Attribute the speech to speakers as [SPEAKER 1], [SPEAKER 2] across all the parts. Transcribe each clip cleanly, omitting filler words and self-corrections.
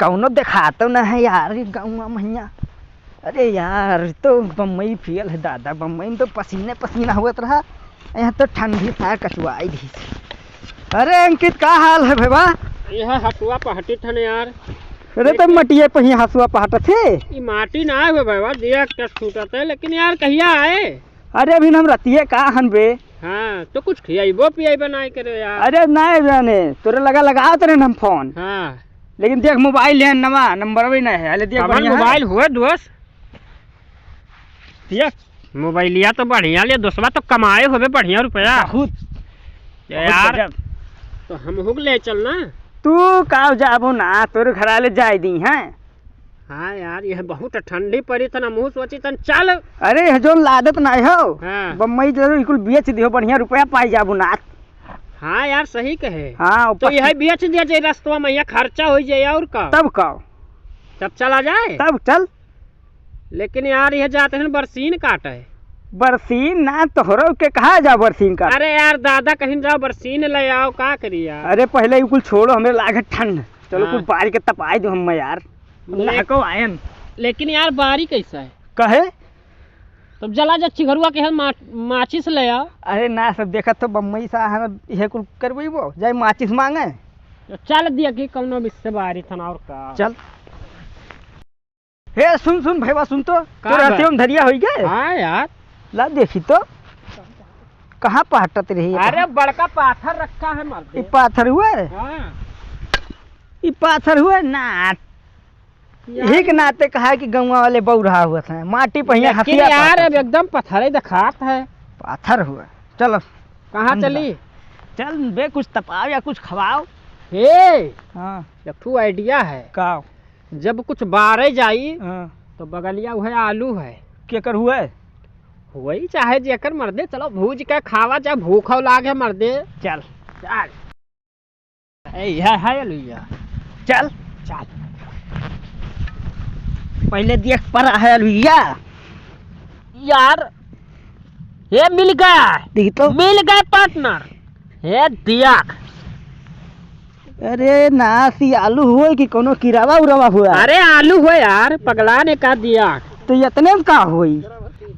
[SPEAKER 1] कौनो दिखाता ना है यार गाँव मैया। अरे यार तो बम्बई फेल है दादा, बम्बई में तो पसीने पसीना हुआ रहा, यहाँ तो ठंडी था कचुआई दी। अरे अंकित का हाल है भैया?
[SPEAKER 2] यह हसुआ पहटी थन यार।
[SPEAKER 1] अरे तो मटिया पे हसुआ पहाटा थे।
[SPEAKER 2] ये माटी ना है भैया, दिया क्या छूटत है, लेकिन यार कहिया आए?
[SPEAKER 1] अरे अभी हम रतिये का हन बे।
[SPEAKER 2] हाँ तो कुछ खियाइबो पियाइबो ना करे यार।
[SPEAKER 1] अरे नहीं जाने तोरे लगा तेरे हम फोन।
[SPEAKER 2] हाँ
[SPEAKER 1] लेकिन देख मोबाइल है नवा, नंबर भी नहीं है। अरे देख बढ़िया
[SPEAKER 2] मोबाइल हुआ दोस्त, देख मोबाइलिया तो बढ़िया ले दोस्तवा, तो कमाए होवे बढ़िया रुपया
[SPEAKER 1] बहुत
[SPEAKER 2] यार। तो हम हुक ले चलना।
[SPEAKER 1] तू का जाबो ना, तोरे घर ले जाए दी हैं।
[SPEAKER 2] हाँ यार यह बहुत ठंडी पड़ी था ना, मुँह सोची तन चल।
[SPEAKER 1] अरे जो लादत नहीं हो।
[SPEAKER 2] हाँ।
[SPEAKER 1] बम्बई जरूर बिल्कुल बेच दियो, बढ़िया रुपया पाई जाबो ना।
[SPEAKER 2] हाँ यार सही कहे।
[SPEAKER 1] हाँ
[SPEAKER 2] तो यह बेच दिया जाए रास्तवा में, खर्चा हो जाए और का।
[SPEAKER 1] तब
[SPEAKER 2] चला जाए
[SPEAKER 1] तब चल।
[SPEAKER 2] लेकिन यार यह जाते हैं बरसीन काटे।
[SPEAKER 1] बरसीन ना तोहरो के कहा जा बरसीन का।
[SPEAKER 2] अरे यार दादा कहीं जाओ बरसीन ले आओ, का करिए यार।
[SPEAKER 1] अरे पहले कुल छोड़ो, हमें लागे ठंड। चलो
[SPEAKER 2] हाँ।
[SPEAKER 1] कुछ बारी के तपाई दो हम यार। आयन
[SPEAKER 2] लेकिन यार बारी कैसा है
[SPEAKER 1] कहे
[SPEAKER 2] तब जला जा चिघरुआ के माचिस ले आओ।
[SPEAKER 1] अरे ना सब देखत तो बम्बई सा हम यह कुल करबो जाए माचिस मांगे।
[SPEAKER 2] चल दिया कि कौनो बिस्से बारी थना और का।
[SPEAKER 1] चल हे सुन भैया सुन तो धरिया हो गए।
[SPEAKER 2] हाँ यार
[SPEAKER 1] ला देखी तो कहाँ पहटत रही।
[SPEAKER 2] अरे बड़का पाथर रखा है मर्दे।
[SPEAKER 1] पाथर हुआ।
[SPEAKER 2] हाँ।
[SPEAKER 1] पाथर हुआ ना, यही के नाते कहा कि गाँव वाले बौरा हुआ था माटी पहिया हसिया
[SPEAKER 2] यार अब एकदम पत्थर दिखात है।
[SPEAKER 1] पाथर हुआ। चलो
[SPEAKER 2] कहाँ चली?
[SPEAKER 1] चल बे कुछ तपाओ या कुछ खवाओ।
[SPEAKER 2] हे
[SPEAKER 1] हाँ
[SPEAKER 2] एक ठू आइडिया है।
[SPEAKER 1] का?
[SPEAKER 2] जब कुछ बारे जाई
[SPEAKER 1] हाँ।
[SPEAKER 2] तो बगलिया वह आलू है
[SPEAKER 1] केकर हुआ
[SPEAKER 2] वही चाहे जेकर मर्दे, चलो भूज के खावा चाहे भूखा लागे मर्दे।
[SPEAKER 1] चल
[SPEAKER 2] चल है अलुइया।
[SPEAKER 1] चल
[SPEAKER 2] चल
[SPEAKER 1] पहले देख पर है अलुइया
[SPEAKER 2] यार। ये मिल गया,
[SPEAKER 1] तो
[SPEAKER 2] मिल गए पार्टनर। ये दिया।
[SPEAKER 1] अरे नासी आलू हुआ कि कोनो किरावा उरावा हुआ?
[SPEAKER 2] अरे आलू हुआ यार, पगला ने का दिया।
[SPEAKER 1] तो इतने में का हुई?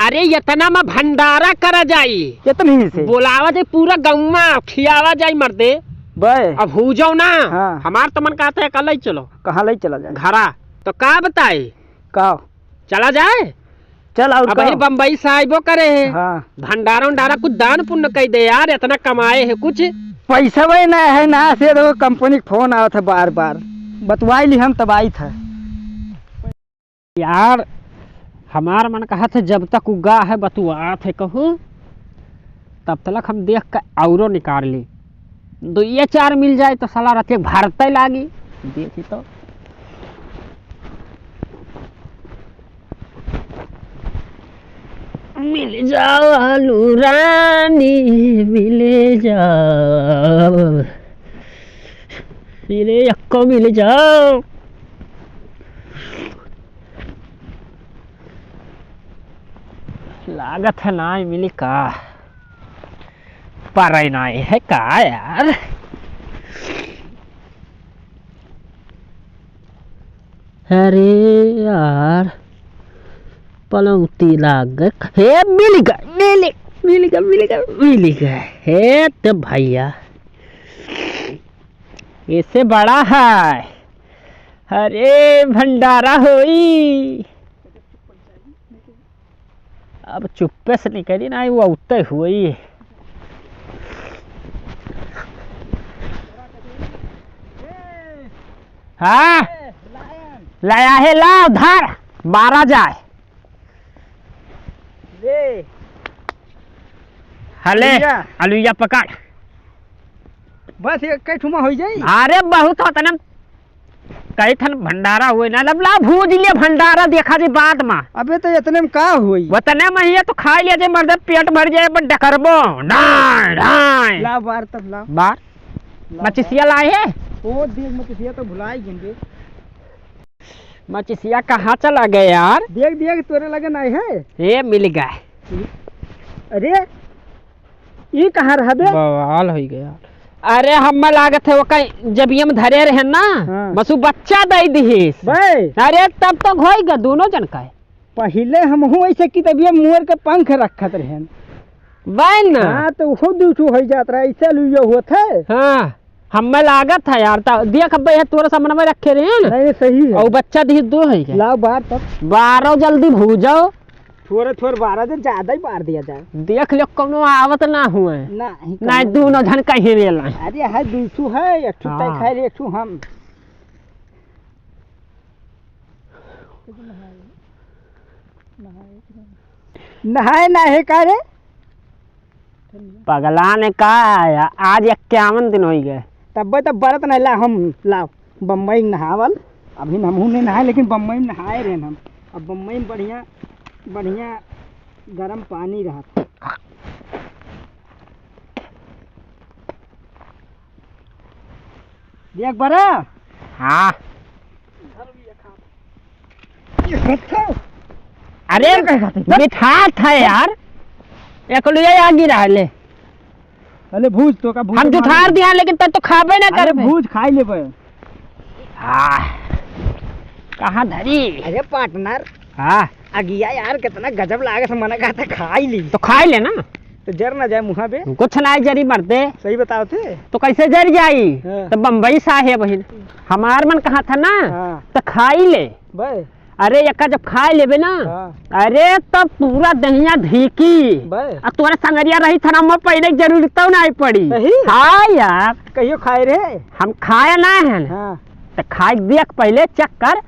[SPEAKER 2] अरे इतना में भंडारा करा जाई,
[SPEAKER 1] इतने से
[SPEAKER 2] बोलावा जाए पूरा गाँव में खियावा जाए मर्दे।
[SPEAKER 1] बे
[SPEAKER 2] अब हो जाओ ना।
[SPEAKER 1] हाँ।
[SPEAKER 2] हमार तो मन कहता है कल ही चलो।
[SPEAKER 1] कहाँ ले चला जाए?
[SPEAKER 2] घरा तो का बताए
[SPEAKER 1] का
[SPEAKER 2] चला जाए।
[SPEAKER 1] चल और
[SPEAKER 2] अब ही बम्बई से आइबो करे है।
[SPEAKER 1] हाँ।
[SPEAKER 2] भंडारा उंडारा कुछ दान पुण्य कह दे यार, इतना कमाए है कुछ
[SPEAKER 1] पैसा वही ना है ना से तो कंपनी का फोन आया था बार बार, बतवाई ली हम तब आई था
[SPEAKER 2] यार। हमार मन कहा था जब तक उगा है बतुआ थे कहूँ, तब तक हम देख कर औरों निकाल ली। 2 या 4 मिल जाए तो साला रथे भारत लागी। देखी तो मिल जाओ आलू रानी, मिल जाओ मेरे अक्को, मिल जाओ। लागत है ना मिली का, पर नहीं है का यार। अरे यार पलौती लाग हे, मिल गए हे तो भैया इससे बड़ा है। अरे भंडारा होई। अब चुप्पे से निकली ना, वो उतरे हुई। हाँ लाया है, ला उधार 12 जाए। हले अलुइया पकड़,
[SPEAKER 1] बस एक ठुमा हो जाए।
[SPEAKER 2] अरे बहुत होता ना, कई थन भंडारा हुए ना, लब ला भूज लिया भंडारा, देखा जी बाद में।
[SPEAKER 1] अबे तो इतने में का हुई?
[SPEAKER 2] वतने में ही तो खा लिया जे मर्द, पेट भर जाए पर डकरबो डाय डाय।
[SPEAKER 1] ला बार तब ला
[SPEAKER 2] बार मचिसिया लाए है।
[SPEAKER 1] ओ देख मचिसिया तो भुलाई गेंगे।
[SPEAKER 2] मचिसिया कहाँ चला गया यार?
[SPEAKER 1] देख तोरे लगे नहीं है।
[SPEAKER 2] ये मिल गए।
[SPEAKER 1] अरे ये कहाँ रहा बे?
[SPEAKER 2] बवाल हो गया। अरे हम लागत है वो कहीं जब ये में धरे रहे ना
[SPEAKER 1] हाँ।
[SPEAKER 2] बस वो बच्चा दे दिहिस
[SPEAKER 1] भाई
[SPEAKER 2] अरे तब तक होएगा दोनों जन का
[SPEAKER 1] पहले हम हूँ ऐसे की तब ये मोर के पंख रखत रहे
[SPEAKER 2] बैन ना
[SPEAKER 1] हाँ तो वो दूसू हो जात रहा ऐसा लुयो हुआ था
[SPEAKER 2] हाँ हमें लागत है यार देख अब तोरा सामने में रखे रहे हैं ना
[SPEAKER 1] नहीं सही है
[SPEAKER 2] और बच्चा दी दो है क्या
[SPEAKER 1] लाओ बार तब
[SPEAKER 2] 12 जल्दी भूजाओ
[SPEAKER 1] थोड़े 12 दिन ज्यादा ही बार दिया जाए
[SPEAKER 2] देख लो कोनो आवत ना हुए
[SPEAKER 1] नहीं
[SPEAKER 2] ना दोनों जन कहीं रेला
[SPEAKER 1] अरे है दूसू है एक ठू तय
[SPEAKER 2] हाँ।
[SPEAKER 1] खाए एक ठू हम नहाए ना है का रे
[SPEAKER 2] पगला ने कहा आया आज 51 दिन हो गए
[SPEAKER 1] तब तो बरत नहीं ला हम लाओ बम्बई में नहावल अभी हमहू नहीं नहाए लेकिन बम्बई में नहाए रहे हम अब बम्बई में बढ़िया बढ़िया गरम पानी रहा देख बरा
[SPEAKER 2] हाँ अरे मिठा था यार एक लुया आगे रहा ले
[SPEAKER 1] अरे भूज तो का भूज
[SPEAKER 2] हम जुठार दिया लेकिन तब तो खाबे ना कर
[SPEAKER 1] भूज खाई ले
[SPEAKER 2] हाँ कहाँ धरी
[SPEAKER 1] अरे पार्टनर
[SPEAKER 2] हाँ
[SPEAKER 1] अगिया यार कितना गजब लागे से मना कहा था खाई ली
[SPEAKER 2] तो खाई ले ना
[SPEAKER 1] तो जर ना जाए मुहा पे
[SPEAKER 2] कुछ ना जरी मरते
[SPEAKER 1] सही बताओ थे
[SPEAKER 2] तो कैसे जर जाई
[SPEAKER 1] हाँ।
[SPEAKER 2] तो बम्बई साहे बहिन हमार मन कहा था ना
[SPEAKER 1] हाँ।
[SPEAKER 2] तो खाई ले
[SPEAKER 1] भाई
[SPEAKER 2] अरे यक्का जब खाए लेबे ना
[SPEAKER 1] हाँ।
[SPEAKER 2] अरे तब पूरा दहिया धीकी
[SPEAKER 1] भाई
[SPEAKER 2] और तोरा संगरिया रही था ना पहले जरूरत नहीं पड़ी
[SPEAKER 1] सही?
[SPEAKER 2] हाँ यार
[SPEAKER 1] कहियो खाए रे
[SPEAKER 2] हम खाए ना है
[SPEAKER 1] हाँ
[SPEAKER 2] तो खाए देख पहले चेक कर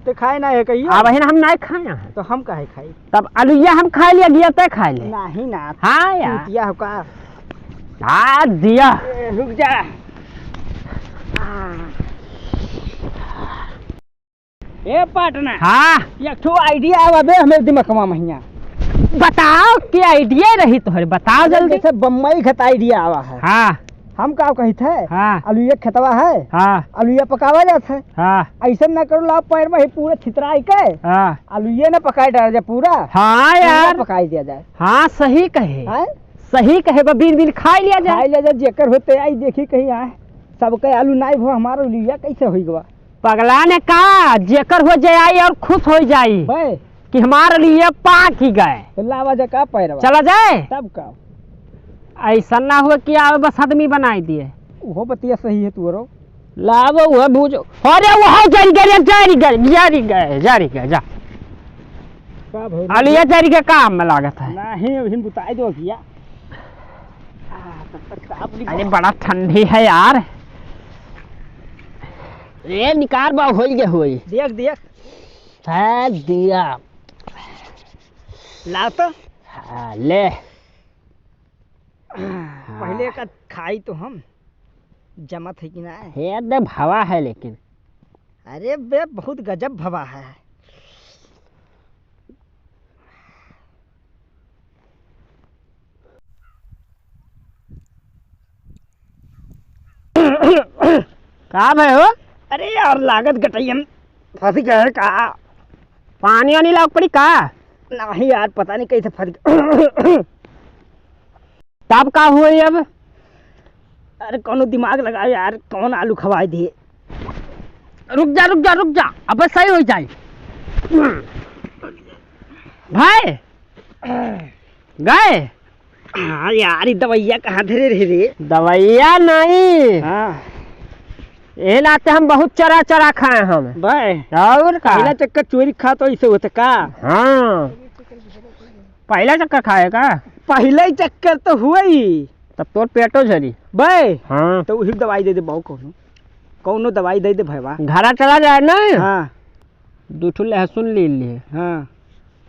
[SPEAKER 1] तो खाए ना है कहियो
[SPEAKER 2] अब हम नहीं खाए हैं
[SPEAKER 1] तो हम काहे खाई
[SPEAKER 2] तब अलुया हम खा लिया दिया तय खा ले
[SPEAKER 1] नहीं ना
[SPEAKER 2] हाँ यार
[SPEAKER 1] चूतिया हो का
[SPEAKER 2] हाँ दिया
[SPEAKER 1] रुक जा ए पार्टनर
[SPEAKER 2] हाँ
[SPEAKER 1] एक ठो आइडिया आवा बे हमें दिमागवा महिया
[SPEAKER 2] बताओ क्या आइडिया रही तुम्हारे बताओ जल्दी
[SPEAKER 1] जैसे बम्बई खत आइडिया आवा है
[SPEAKER 2] हाँ
[SPEAKER 1] हम का कही थे
[SPEAKER 2] हाँ
[SPEAKER 1] आलूया खेतवा है
[SPEAKER 2] हाँ
[SPEAKER 1] आलूया पकावा जात है
[SPEAKER 2] हाँ
[SPEAKER 1] ऐसा ना करो लाभ पैर में ही पूरा छितराई के
[SPEAKER 2] हाँ
[SPEAKER 1] आलूये ना पकाए डाल जाए पूरा
[SPEAKER 2] हाँ यार
[SPEAKER 1] पकाई दिया जाए
[SPEAKER 2] हाँ सही कहे
[SPEAKER 1] हैं
[SPEAKER 2] सही कहे बीन बीन खा लिया जाए
[SPEAKER 1] खाई ले जाए जेकर होते आई देखी कहीं आए सबके आलू नाई हो हमारा आलूया कैसे होई गवा
[SPEAKER 2] पगला ने कहा जेकर हो जाए और खुश हो जाई
[SPEAKER 1] भाई
[SPEAKER 2] कि हमारे लिए पाक ही गए
[SPEAKER 1] तो लावा जा का पैरवा
[SPEAKER 2] चला जाए
[SPEAKER 1] तब का
[SPEAKER 2] ऐसा ना हुआ कि आवे बस आदमी बनाई दिए
[SPEAKER 1] वो बतिया सही है तू
[SPEAKER 2] लाभ वह बूझो अरे वो जारी गए जारी गए जारी गए जारी गए जा
[SPEAKER 1] का भइल
[SPEAKER 2] अलिया जारी के काम में लागत है
[SPEAKER 1] नहीं अभी बताई दो किया तब तक साफ
[SPEAKER 2] अरे बड़ा ठंडी है यार ये निकार बा हो गए हुई
[SPEAKER 1] देख देख
[SPEAKER 2] है दिया
[SPEAKER 1] ला तो
[SPEAKER 2] हाँ, ले
[SPEAKER 1] पहले का खाई तो हम जमत है कि ना
[SPEAKER 2] ये दे भवा है लेकिन
[SPEAKER 1] अरे बे बहुत गजब भवा है
[SPEAKER 2] का भाई हो
[SPEAKER 1] अरे यार लागत गटैयन फंस गए का
[SPEAKER 2] पानी वानी लाग पड़ी का
[SPEAKER 1] नहीं यार पता नहीं कैसे फंस गए
[SPEAKER 2] तब का हुआ अब
[SPEAKER 1] अरे कौन दिमाग लगाओ यार कौन आलू खवाए दिए
[SPEAKER 2] रुक जा अब सही हो जाए भाई गए
[SPEAKER 1] हाँ यार ये दवैया कहाँ धरे रहे रे
[SPEAKER 2] दवाइया नहीं
[SPEAKER 1] हाँ
[SPEAKER 2] ये लाते हम बहुत चरा चरा खाए हम
[SPEAKER 1] भाई
[SPEAKER 2] और का
[SPEAKER 1] पहला चक्कर चोरी खा तो ऐसे होता का
[SPEAKER 2] हाँ पहला चक्कर खाएगा
[SPEAKER 1] पहला ही चक्कर तो हुआ ही
[SPEAKER 2] तब तो पेटो झरी
[SPEAKER 1] भाई
[SPEAKER 2] हाँ
[SPEAKER 1] तो वही दवाई दे दे बहु कौनो कौनो दवाई दे दे भैया
[SPEAKER 2] घरा चला जाए ना
[SPEAKER 1] हाँ
[SPEAKER 2] दूठो लहसुन ले लिए
[SPEAKER 1] हाँ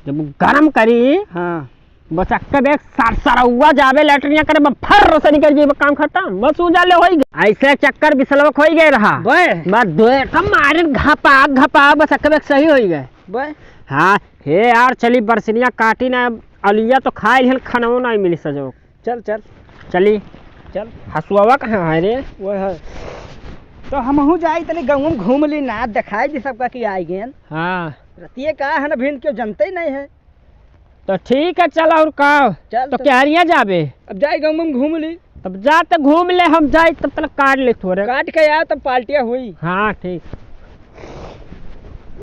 [SPEAKER 2] जब गरम करी
[SPEAKER 1] हाँ
[SPEAKER 2] बस अक्का देख सरसरौआ जावे लैटरिया करे फर से निकल जाए काम खत्म बस उजाले हो गए ऐसे चक्कर बिसलवक हो गए रहा
[SPEAKER 1] भाई
[SPEAKER 2] बस दो मारे घपा बस अक्का देख सही हो गए
[SPEAKER 1] भाई
[SPEAKER 2] हाँ हे यार चली बरसनिया काटी ना अलिया तो खाए लिहल खाना नहीं मिली सजो
[SPEAKER 1] चल चल
[SPEAKER 2] चली
[SPEAKER 1] चल
[SPEAKER 2] हसुआ कहाँ है रे
[SPEAKER 1] वो है तो हमहू जाई तनी गाँव में घूम ली ना दिखाई दी सबका कि आई गेन
[SPEAKER 2] हाँ
[SPEAKER 1] रतिये का है ना भिन क्यों जनते ही नहीं है
[SPEAKER 2] तो ठीक है चल और का
[SPEAKER 1] चल
[SPEAKER 2] तो क्या जाबे
[SPEAKER 1] अब जाए गाँव में घूम ली
[SPEAKER 2] तब जाते घूम ले, हम जाए तब तक काट ले थोड़े।
[SPEAKER 1] काट के यार तब पार्टियां हुई।
[SPEAKER 2] हाँ ठीक।